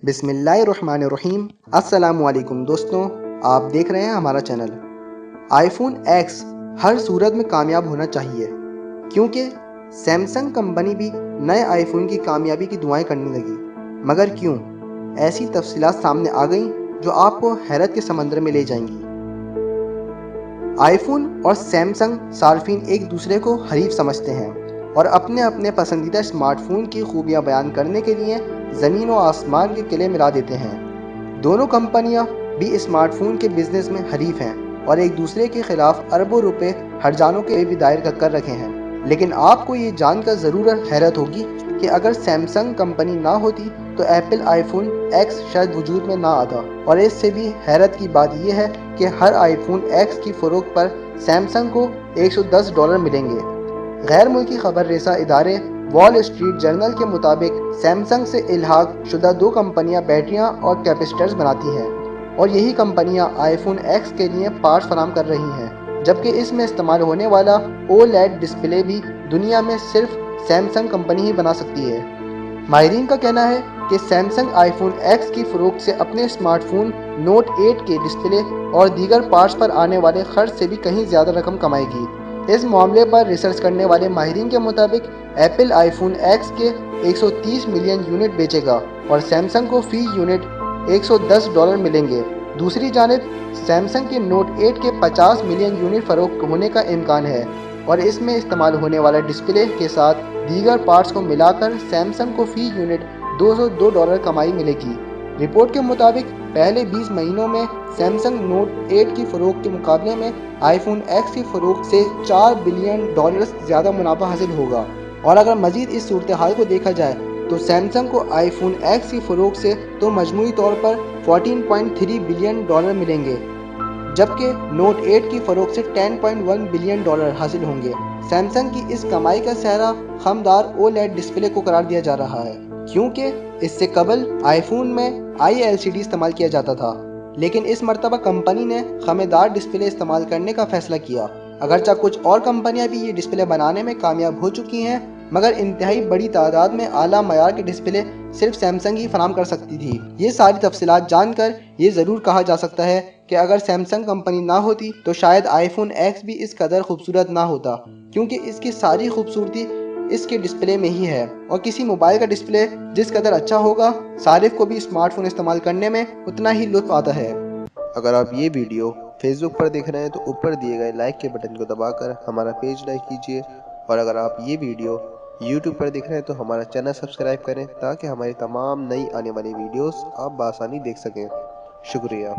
बिस्मिल्लाहिर्रहमानिर्रहीम। अस्सलाम वालेकुम दोस्तों, आप देख रहे हैं हमारा चैनल। आईफोन एक्स हर सूरत में कामयाब होना चाहिए, क्योंकि सैमसंग कंपनी भी नए आईफोन की कामयाबी की दुआएं करने लगी। मगर क्यों? ऐसी तफसीलात सामने आ गई जो आपको हैरत के समंदर में ले जाएंगी। आईफोन और सैमसंग सार्फिन एक दूसरे को हरीफ समझते हैं और अपने अपने पसंदीदा स्मार्टफोन की खूबियां बयान करने के लिए ज़मीन और आसमान के किले मिला देते हैं। दोनों कंपनियां भी स्मार्टफोन के बिजनेस में हरीफ हैं और एक दूसरे के खिलाफ अरबों रुपए हर्जानों के भी दायर कर रखे हैं। लेकिन आपको ये जानकर ज़रूर हैरत होगी कि अगर सैमसंग कंपनी ना होती तो एप्पल आईफोन एक्स शायद वजूद में ना आता। और इससे भी हैरत की बात यह है कि हर आईफोन एक्स की फ़रोख्त पर सैमसंग को $110 मिलेंगे। गैर मुल्की खबर रेसा इदारे वॉल स्ट्रीट जर्नल के मुताबिक सैमसंग से इल्हाक शुदा दो कंपनियां बैटरियां और कैपेसिटर्स बनाती हैं और यही कंपनियां आईफोन एक्स के लिए पार्ट्स फराहम कर रही हैं, जबकि इसमें इस्तेमाल होने वाला OLED डिस्प्ले भी दुनिया में सिर्फ सैमसंग कंपनी ही बना सकती है। माहिरीन का कहना है कि सैमसंग आईफोन एक्स की फ़रोख्त से अपने स्मार्टफोन नोट 8 के डिस्प्ले और दीगर पार्ट्स पर आने वाले खर्च से भी कहीं ज़्यादा रकम कमाएगी। इस मामले पर रिसर्च करने वाले माहिरीन के मुताबिक एप्पल आईफोन एक्स के 130 मिलियन यूनिट बेचेगा और सैमसंग को फी यूनिट $110 मिलेंगे। दूसरी जानिब सैमसंग के नोट 8 के 50 मिलियन यूनिट फ़रोख्त होने का इम्कान है और इसमें इस्तेमाल होने वाला डिस्प्ले के साथ दीगर पार्ट्स को मिलाकर सैमसंग को फी यूनिट $202 कमाई मिलेगी। रिपोर्ट के मुताबिक पहले 20 महीनों में सैमसंग नोट 8 की फ़रोख्त के मुकाबले में आईफोन एक्स की फ़रोख्त से $4 बिलियन ज़्यादा मुनाफा हासिल होगा। और अगर मज़ीद इस सूरत हाल को देखा जाए तो सैमसंग को आईफोन एक्स की फ़रोख्त से तो मजमूई तौर पर $14.3 बिलियन मिलेंगे, जबकि नोट 8 की फ़रोख्त से $10.1 बिलियन हासिल होंगे। सैमसंग की इस कमाई का सेहरा खमदार OLED डिस्प्ले को करार दिया जा रहा है, क्योंकि इससे कबल आईफोन में ILCD इस्तेमाल किया जाता था, लेकिन इस मरतबा कंपनी ने खमेदार डिस्प्ले इस्तेमाल करने का फैसला किया। अगरचे कुछ और कंपनियां भी ये डिस्प्ले बनाने में कामयाब हो चुकी हैं, मगर इंतहाई बड़ी तादाद में आला मयार के डिस्प्ले सिर्फ सैमसंग ही फराहम कर सकती थी। ये सारी तफसीलात जानकर ये ज़रूर कहा जा सकता है कि अगर सैमसंग कंपनी ना होती तो शायद आईफोन एक्स भी इस कदर खूबसूरत ना होता, क्योंकि इसकी सारी खूबसूरती इसके डिस्प्ले में ही है। और किसी मोबाइल का डिस्प्ले जिस कदर अच्छा होगा, सारिफ को भी स्मार्टफोन इस्तेमाल करने में उतना ही लुत्फ आता है। अगर आप ये वीडियो फेसबुक पर देख रहे हैं तो ऊपर दिए गए लाइक के बटन को दबाकर हमारा पेज लाइक कीजिए, और अगर आप ये वीडियो यूट्यूब पर देख रहे हैं तो हमारा चैनल सब्सक्राइब करें ताकि हमारी तमाम नई आने वाली वीडियोस आप बआसानी देख सकें। शुक्रिया।